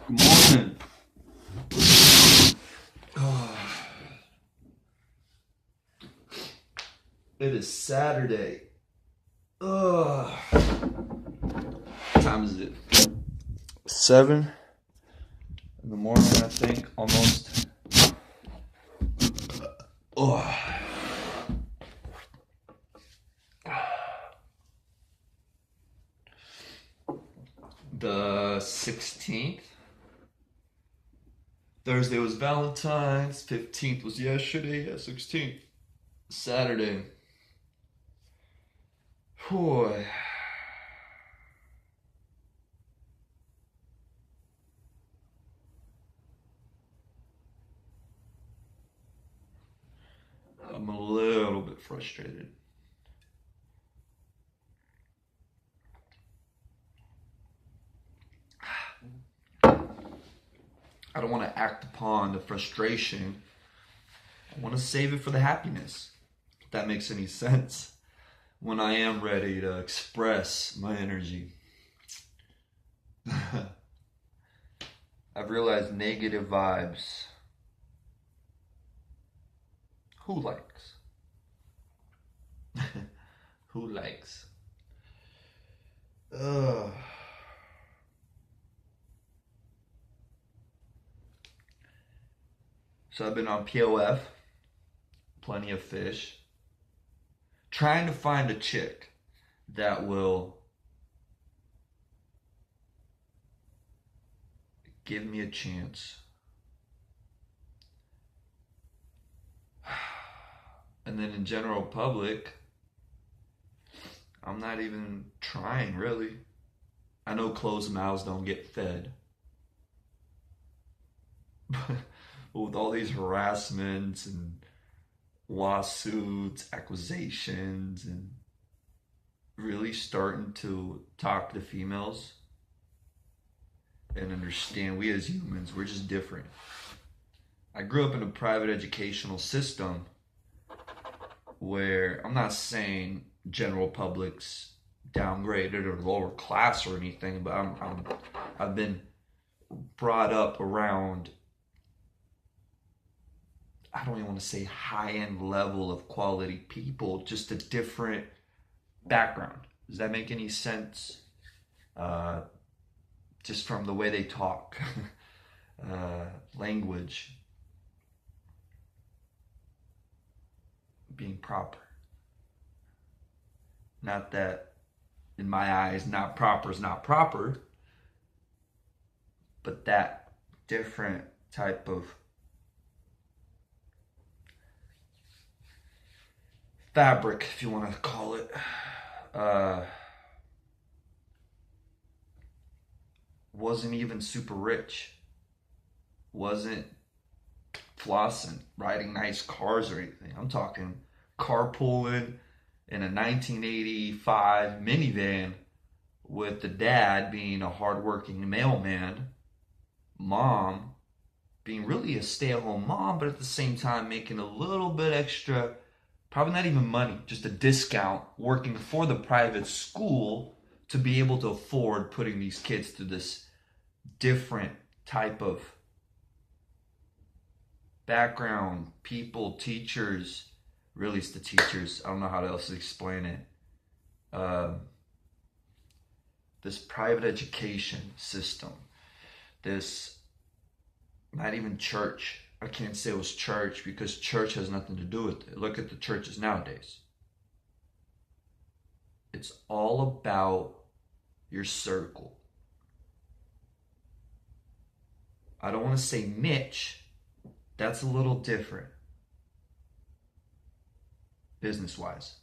Good morning. It is Saturday. What time is it? 7 in the morning, I think, almost. The 16th. Thursday was Valentine's. 15th was yesterday. Yeah, 16th. Saturday. Boy. I'm a little bit frustrated. I don't want to act upon the frustration. I want to save it for the happiness, if that makes any sense, when I am ready to express my energy. I've realized negative vibes. Who likes? Who likes? Ugh. So I've been on POF, plenty of fish, trying to find a chick that will give me a chance. And then in general public, I'm not even trying really. I know closed mouths don't get fed. But with all these harassments and lawsuits, accusations, and really starting to talk to females and understand we as humans, we're just different. I grew up in a private educational system where I'm not saying general public's downgraded or lower class or anything, but I've been brought up around, I don't even want to say high-end level of quality people, just a different background. Does that make any sense? Just from the way they talk, language, being proper. Not that, in my eyes, not proper is not proper, but that different type of fabric, if you want to call it, wasn't even super rich, wasn't flossing, riding nice cars or anything. I'm talking carpooling in a 1985 minivan with the dad being a hardworking mailman, mom being really a stay-at-home mom, but at the same time making a little bit extra, probably not even money, just a discount, working for the private school to be able to afford putting these kids through this different type of background, people, teachers, really it's the teachers, I don't know how else to explain it. This private education system, this, not even church, I can't say it was church because church has nothing to do with it. Look at the churches nowadays. It's all about your circle. I don't want to say niche. That's a little different. Business-wise.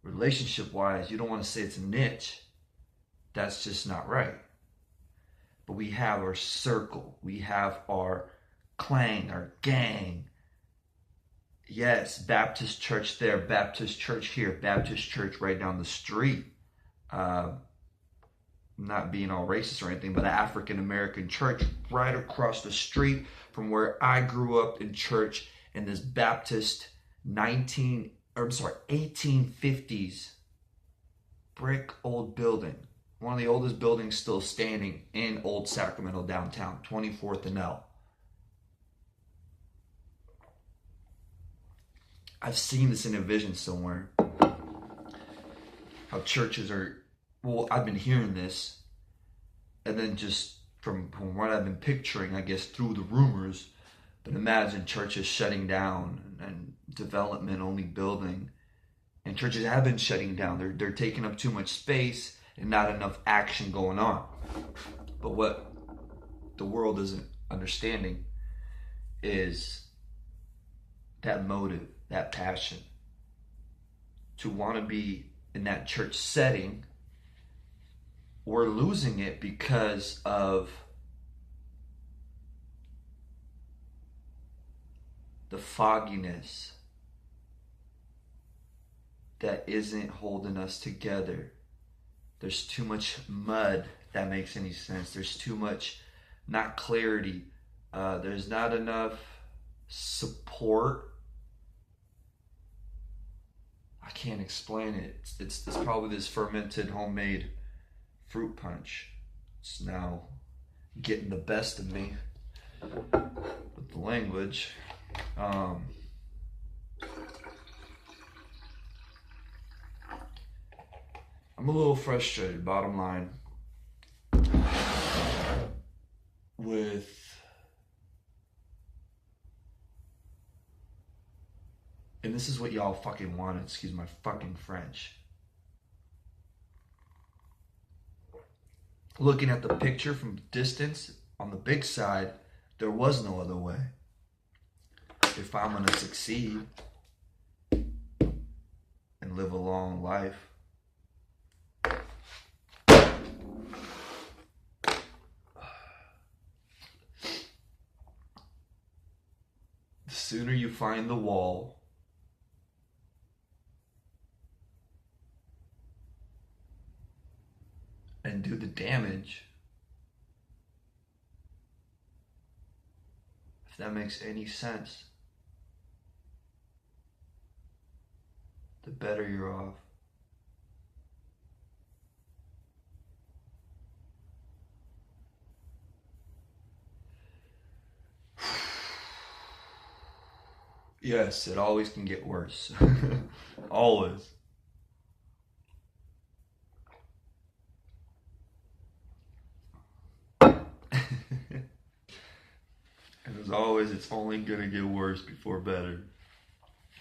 Relationship-wise, you don't want to say it's a niche. That's just not right. But we have our circle. We have our clan, our gang. Yes, Baptist church there, Baptist church here, Baptist church right down the street. Not being all racist or anything, but an African American church right across the street from where I grew up in church in this Baptist 1850s brick old building. one of the oldest buildings still standing in Old Sacramento downtown, 24th and L. I've seen this in a vision somewhere. How churches are, well, I've been hearing this, and then just from what I've been picturing, I guess, through the rumors, but imagine churches shutting down and development only building. And churches have been shutting down. They're taking up too much space and not enough action going on. But what the world isn't understanding is that motive, that passion to want to be in that church setting. We're losing it because of the fogginess that isn't holding us together. There's too much mud, if that makes any sense. There's too much, not clarity. There's not enough support. I can't explain it. It's probably this fermented homemade fruit punch. It's now getting the best of me with the language. I'm a little frustrated, bottom line, with and this is what y'all fucking wanted, excuse my fucking French. Looking at the picture from distance, on the big side, there was no other way. If I'm gonna succeed and live a long life, the sooner you find the wall, and do the damage, if that makes any sense, the better you're off. Yes, it always can get worse. Always. And as always, it's only gonna get worse before better.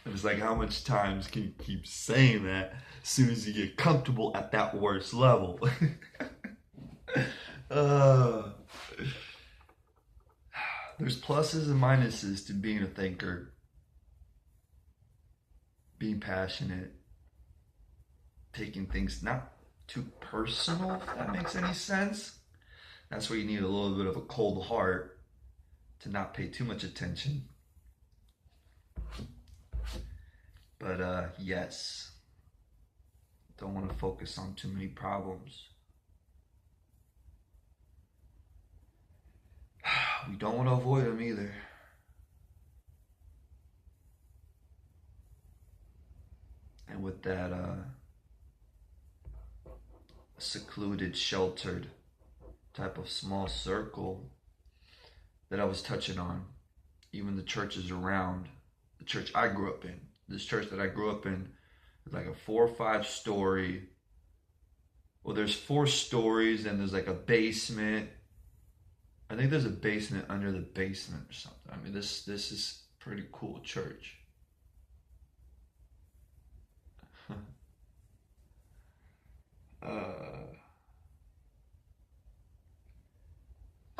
And it's like, how much times can you keep saying that as soon as you get comfortable at that worst level? There's pluses and minuses to being a thinker, being passionate, taking things not too personal, if that makes any sense. That's where you need a little bit of a cold heart to not pay too much attention. But yes, don't want to focus on too many problems. We don't want to avoid them either. And with that secluded, sheltered type of small circle that I was touching on, even the churches around, the church I grew up in, this church that I grew up in, is like a 4 or 5 story. Well, there's 4 stories and there's like a basement. I think there's a basement under the basement or something. I mean, this is pretty cool church.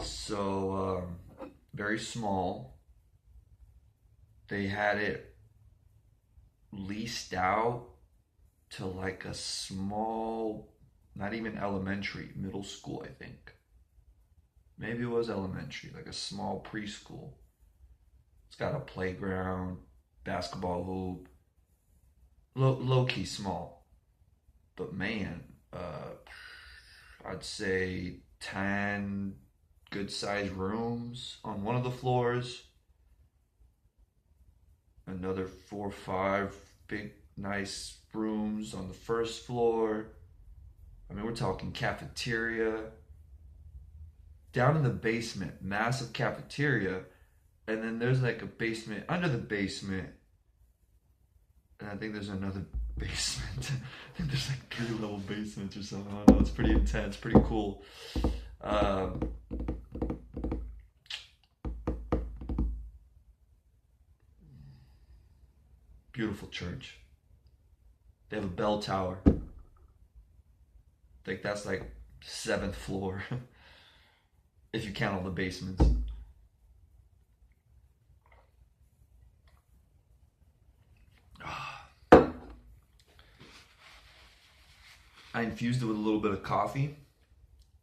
So very small. They had it leased out to like a small, not even elementary, middle school, I think. Maybe it was elementary, like a small preschool. It's got a playground, basketball hoop, low-key small. But man, I'd say 10 good-sized rooms on one of the floors. Another 4 or 5 big, nice rooms on the first floor. I mean, we're talking cafeteria, down in the basement, massive cafeteria, and then there's like a basement under the basement, and I think there's another basement. I think there's like 3 level basements or something. I don't know. It's pretty intense, pretty cool. Um, Beautiful church. They have a bell tower. I think that's like 7th floor, if you count all the basements. I infused it with a little bit of coffee,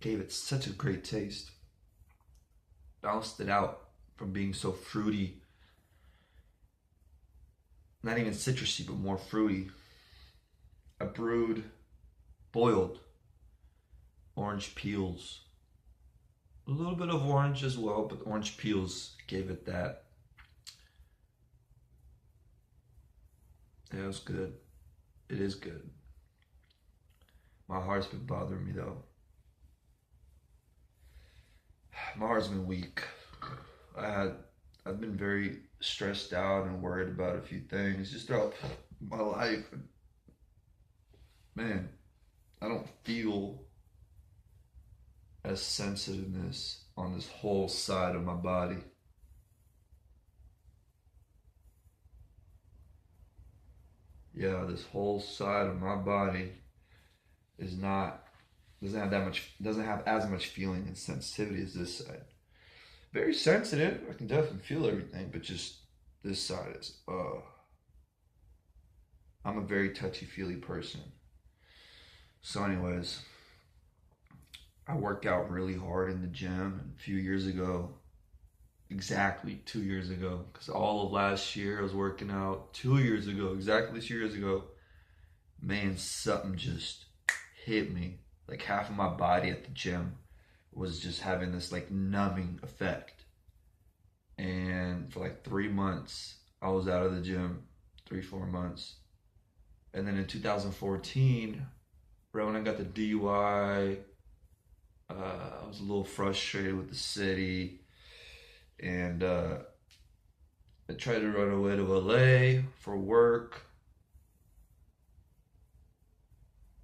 gave it such a great taste, balanced it out from being so fruity, not even citrusy, but more fruity. I brewed boiled orange peels, a little bit of orange as well, but orange peels gave it that. Yeah, it was good. It is good. My heart's been bothering me though. My heart's been weak. I've been very stressed out and worried about a few things just throughout my life. And man, I don't feel as sensitiveness on this whole side of my body. Yeah, this whole side of my body is not doesn't have as much feeling and sensitivity as this side. Very sensitive. I can definitely feel everything, but just this side is I'm a very touchy-feely person. So anyways, I work out really hard in the gym, and a few years ago, exactly 2 years ago, because all of last year I was working out. 2 years ago, exactly 2 years ago, man, something just hit me. Like half of my body at the gym was just having this like numbing effect. And for like 3 months, I was out of the gym, 3, 4 months. And then in 2014, right when I got the DUI, I was a little frustrated with the city, and I tried to run away to LA for work.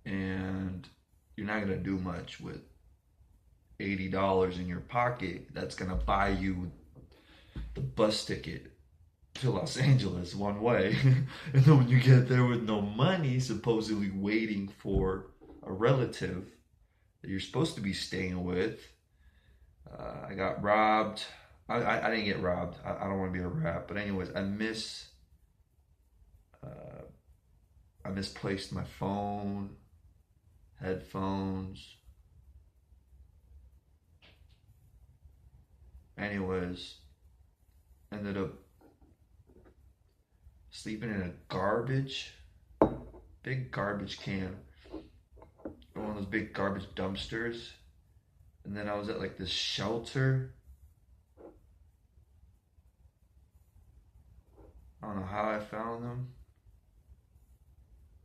And you're not gonna do much with $80 in your pocket. That's gonna buy you the bus ticket to Los Angeles one way. And then when you get there with no money, supposedly waiting for a relative that you're supposed to be staying with, I got robbed. I didn't get robbed. I don't want to be a rat, but anyways, I misplaced my phone, headphones. Anyways, ended up sleeping in a big garbage can, one of those big garbage dumpsters. And then I was at like this shelter. I don't know how I found them.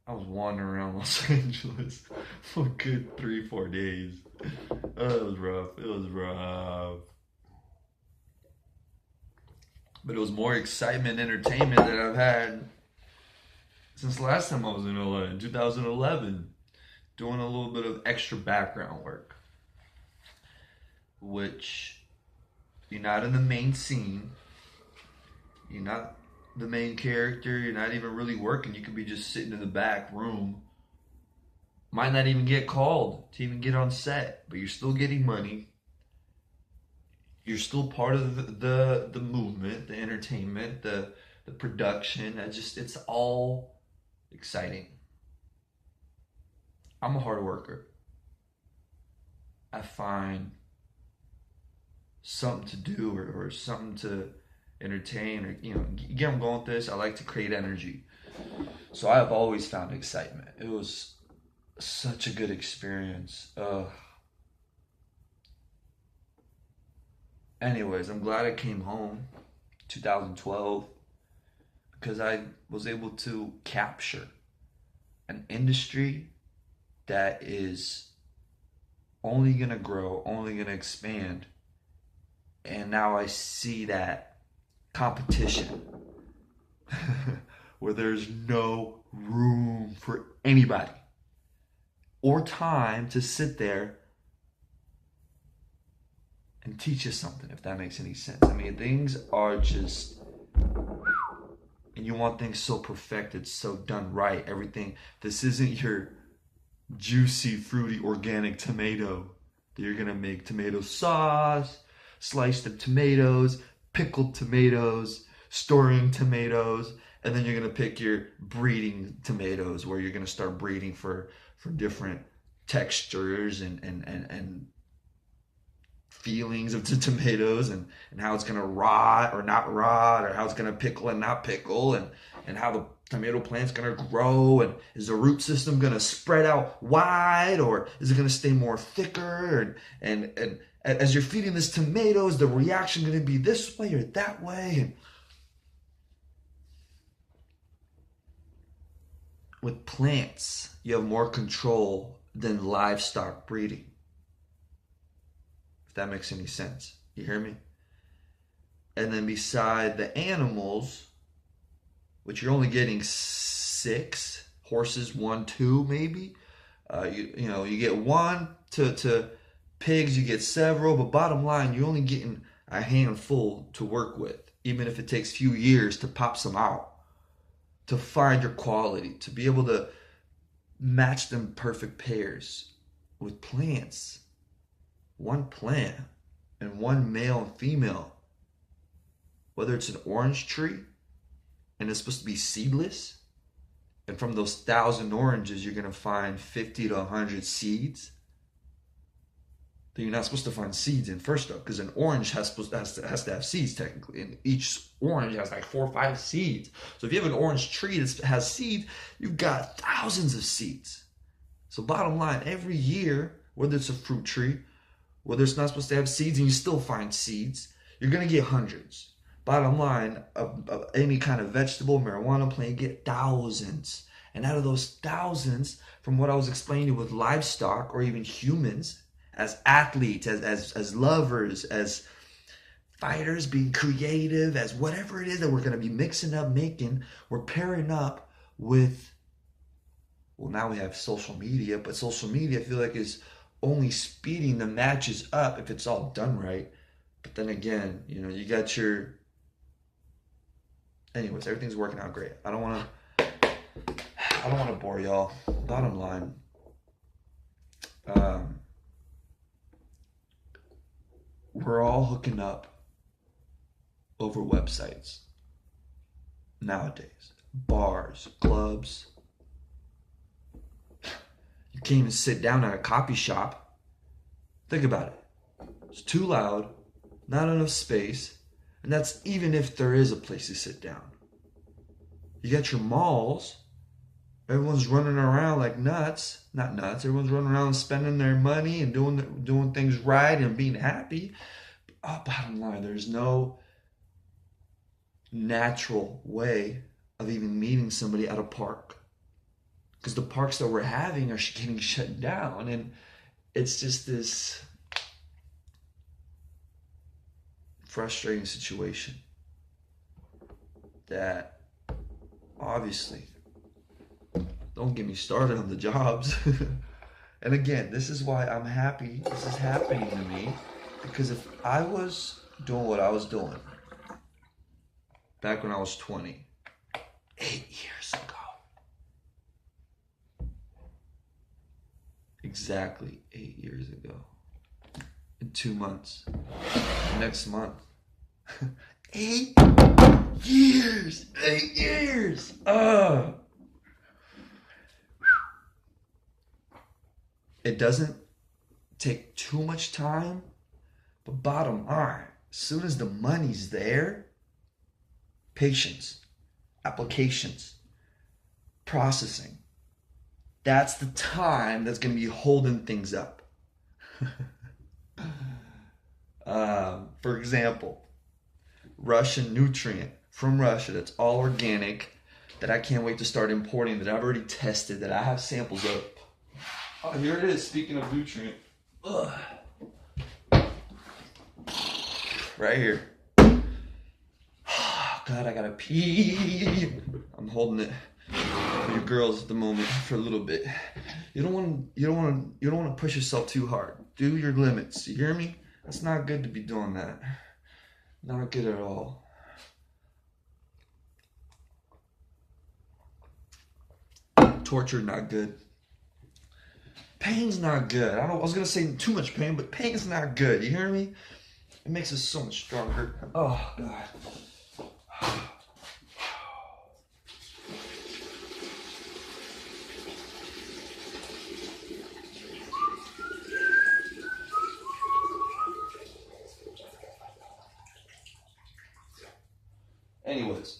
I was wandering around Los Angeles for a good 3, 4 days. Oh, it was rough. It was rough. But it was more excitement and entertainment that I've had since the last time I was in LA in 2011, doing a little bit of extra background work, which you're not in the main scene, you're not the main character, you're not even really working. You could be just sitting in the back room, might not even get called to even get on set, but you're still getting money. You're still part of the movement, the entertainment, the production. It's all exciting. I'm a hard worker. I find something to do or something to entertain, or you get I'm going with this. I like to create energy. So I have always found excitement. It was such a good experience. Anyways, I'm glad I came home 2012 because I was able to capture an industry that is only going to grow, only going to expand. And now I see that competition where there's no room for anybody or time to sit there and teach you something, if that makes any sense. I mean, things are just, and you want things so perfected, so done right, everything. This isn't your juicy, fruity, organic tomato that you're gonna make tomato sauce, sliced up tomatoes, pickled tomatoes, storing tomatoes, and then you're gonna pick your breeding tomatoes where you're gonna start breeding for different textures and feelings of the tomatoes, and how it's gonna rot or not rot, or how it's gonna pickle and not pickle, and how the tomato plant's gonna grow, and is the root system gonna spread out wide, or is it gonna stay more thicker, and as you're feeding this tomato, is the reaction gonna be this way or that way? And with plants, you have more control than livestock breeding. If that makes any sense. You hear me? And then beside the animals, which you're only getting 6 horses, 1, 2 maybe. You get 1 to pigs, you get several, but bottom line, you're only getting a handful to work with, even if it takes a few years to pop some out, to find your quality, to be able to match them perfect pairs. With plants, 1 plant and 1 male and female, whether it's an orange tree and it's supposed to be seedless, and from those 1,000 oranges you're going to find 50 to 100 seeds, then you're not supposed to find seeds in first off, because an orange has to have seeds technically, and each orange has like 4 or 5 seeds. So if you have an orange tree that has seeds, you've got thousands of seeds. So bottom line, every year, whether it's a fruit tree, whether it's not supposed to have seeds and you still find seeds, you're going to get hundreds. Bottom line, of any kind of vegetable, marijuana plant, you get thousands. And out of those thousands, from what I was explaining with livestock or even humans, as athletes, as lovers, as fighters, being creative, as whatever it is that we're going to be mixing up, making, we're pairing up with, well, now we have social media, but social media I feel like is only speeding the matches up if it's all done right. But then again, you got your, anyways, everything's working out great. I don't want to bore y'all. Bottom line, we're all hooking up over websites nowadays. Bars, clubs. You can't even sit down at a coffee shop. Think about it. It's too loud, not enough space, and that's even if there is a place to sit down. You got your malls. Everyone's running around like nuts. Not nuts. Everyone's running around spending their money and doing things right and being happy. Bottom line, there's no natural way of even meeting somebody at a park, because the parks that we're having are getting shut down, and it's just this frustrating situation that obviously, don't get me started on the jobs. And again, this is why I'm happy this is happening to me, because if I was doing what I was doing back when I was 20, 8 years ago, exactly 8 years ago, in 2 months, next month, 8 years, 8 years. It doesn't take too much time, but bottom line, as soon as the money's there, patience, applications, processing, that's the time that's going to be holding things up. For example, Russian nutrient from Russia that's all organic, that I can't wait to start importing, that I've already tested, that I have samples of. Oh, here it is. Speaking of nutrient. Ugh. Right here. God, I gotta pee. I'm holding it for you girls at the moment for a little bit. You don't want to push yourself too hard. Do your limits. You hear me? That's not good to be doing that. Not good at all. Torture, not good. Pain's not good. I was gonna say too much pain, but pain's not good. You hear me? It makes us so much stronger. Oh God. Anyways,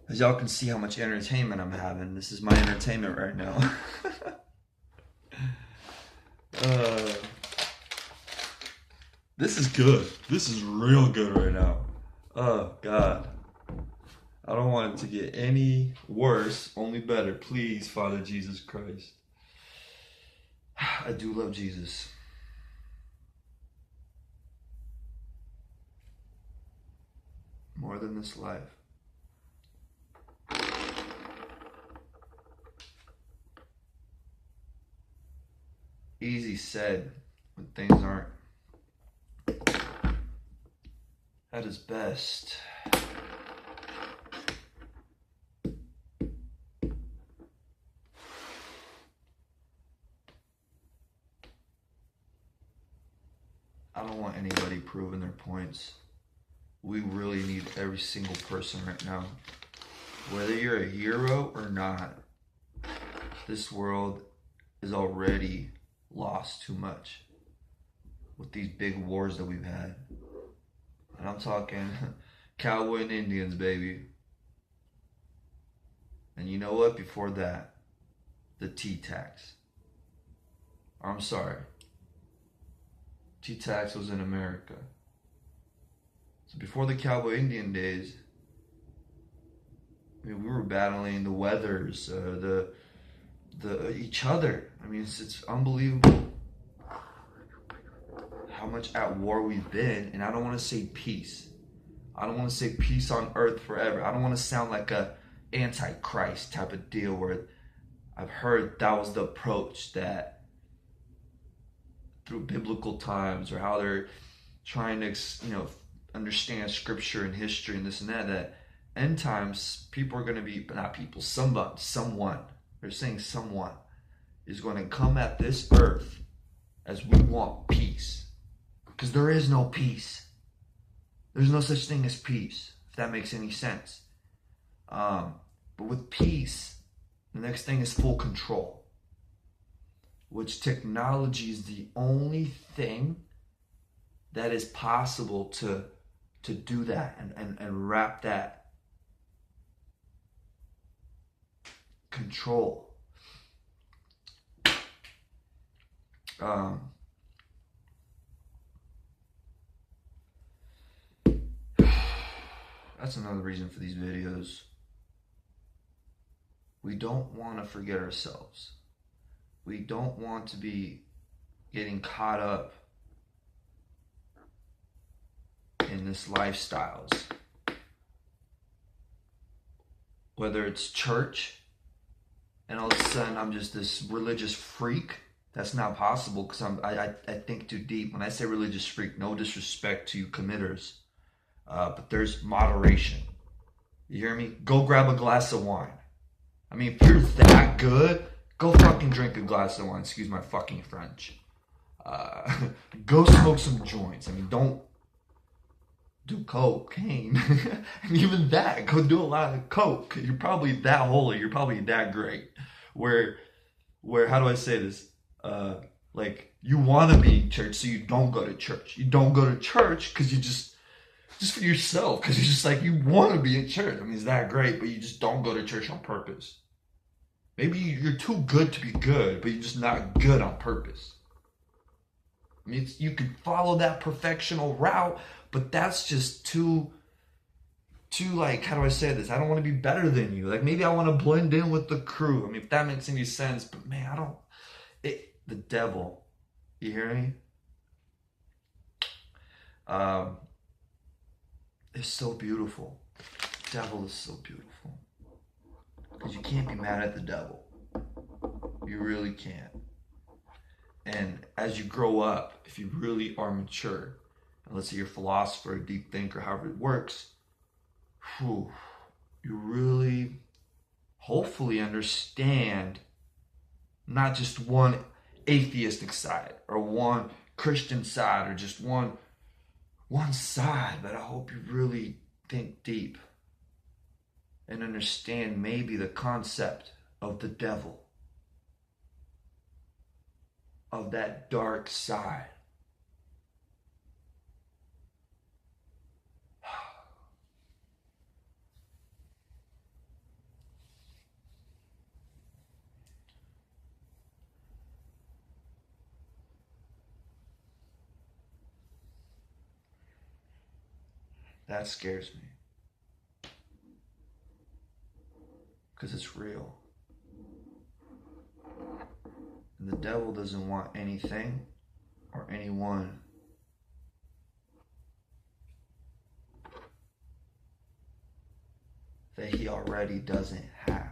as y'all can see how much entertainment I'm having, this is my entertainment right now. This is good. This is real good right now. Oh, God. I don't want it to get any worse, only better. Please, Father Jesus Christ. I do love Jesus. More than this life. Easy said when things aren't at its best. I don't want anybody proving their points. We really need every single person right now. Whether you're a hero or not, this world is already lost too much with these big wars that we've had. And I'm talking cowboy and Indians, baby. And you know what? Before that, the tea tax. I'm sorry. Tea tax was in America. So before the cowboy Indian days, I mean, we were battling the weathers, each other. I mean, it's unbelievable how much at war we've been. And I don't want to say peace. I don't want to say peace on earth forever. I don't want to sound like a antichrist type of deal where I've heard that was the approach that through biblical times, or how they're trying to, understand scripture and history and this and that end times people are going to be, not people, someone, they're saying someone is going to come at this earth as we want peace. Because there is no peace. There's no such thing as peace, if that makes any sense. But with peace, the next thing is full control. Which technology is the only thing that is possible to do that and wrap that control. That's another reason for these videos. We don't want to forget ourselves. We don't want to be getting caught up in this lifestyles. Whether it's church, and all of a sudden I'm just this religious freak. That's not possible, because I think too deep. When I say religious freak, no disrespect to you committers, but there's moderation. You hear me? Go grab a glass of wine. I mean, if you're that good, go fucking drink a glass of wine. Excuse my fucking French. Go smoke some joints. I mean, don't do cocaine. And even that, go do a lot of coke. You're probably that holy. You're probably that great. Where how do I say this? Like, you want to be in church, so you don't go to church. You don't go to church because you just for yourself. Because you're just like, you want to be in church. I mean, it's that great, but you just don't go to church on purpose. Maybe you're too good to be good, but you're just not good on purpose. I mean, you could follow that perfectional route, but that's just too too, like, how do I say this? I don't want to be better than you. Like, maybe I want to blend in with the crew. I mean, if that makes any sense, but man, I don't. The devil, you hear me? Um, it's so beautiful. The devil is so beautiful. Because you can't be mad at the devil. You really can't. And as you grow up, if you really are mature, and let's say you're a philosopher, a deep thinker, however it works, you really hopefully understand not just one atheistic side or one Christian side or just one side, but I hope you really think deep and understand maybe the concept of the devil, of that dark side. That scares me because it's real. And the devil doesn't want anything or anyone that he already doesn't have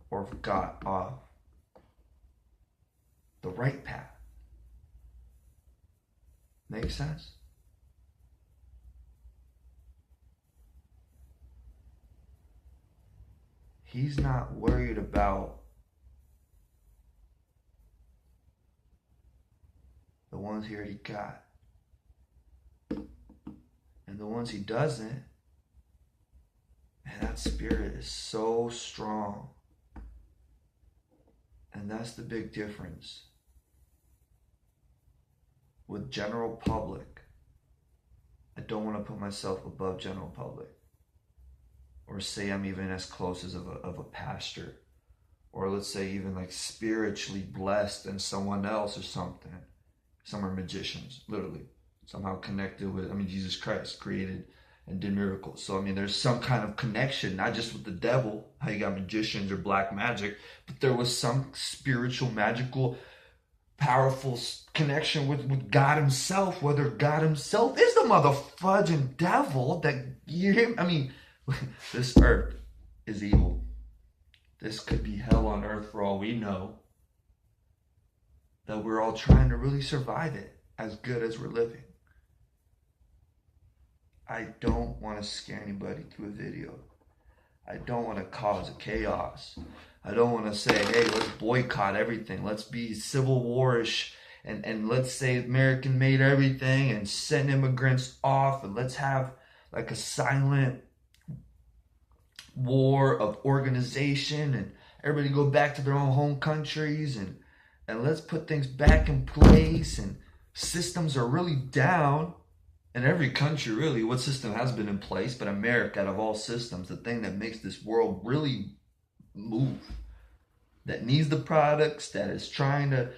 or got off the right path. Make sense? He's not worried about the ones he already got. And the ones he doesn't, man, that spirit is so strong. And that's the big difference. With general public, I don't want to put myself above general public. Or say I'm even as close as of a pastor. Or let's say even like spiritually blessed than someone else or something. Some are magicians, literally. Somehow connected with, Jesus Christ created and did miracles. So, there's some kind of connection, not just with the devil, how you got magicians or black magic, but there was some spiritual, magical, powerful connection with God himself, whether God himself is the motherfudging devil that you hear. This earth is evil. This could be hell on earth for all we know. That we're all trying to really survive it as good as we're living. I don't want to scare anybody through a video. I don't want to cause a chaos. I don't want to say, hey, let's boycott everything. Let's be civil war-ish and let's say American made everything and send immigrants off and let's have like a silent war of organization and everybody go back to their own home countries and let's put things back in place and systems are really down in every country. Really, what system has been in place? But America, out of all systems, the thing that makes this world really move, that needs the products, that is trying to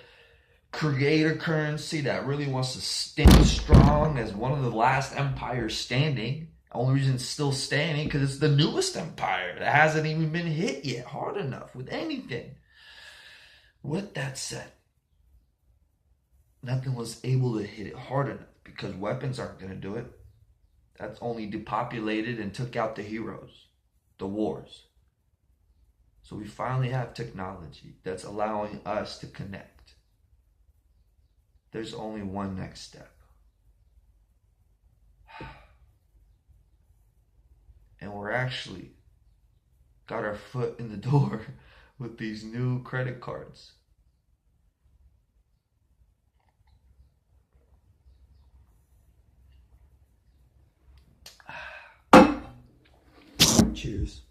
create a currency, that really wants to stand strong as one of the last empires standing. Only reason it's still standing because it's the newest empire that hasn't even been hit yet hard enough with anything. With that said, nothing was able to hit it hard enough because weapons aren't going to do it. That's only depopulated and took out the heroes, the wars. So we finally have technology that's allowing us to connect. There's only one next step. And we're actually got our foot in the door with these new credit cards. Cheers.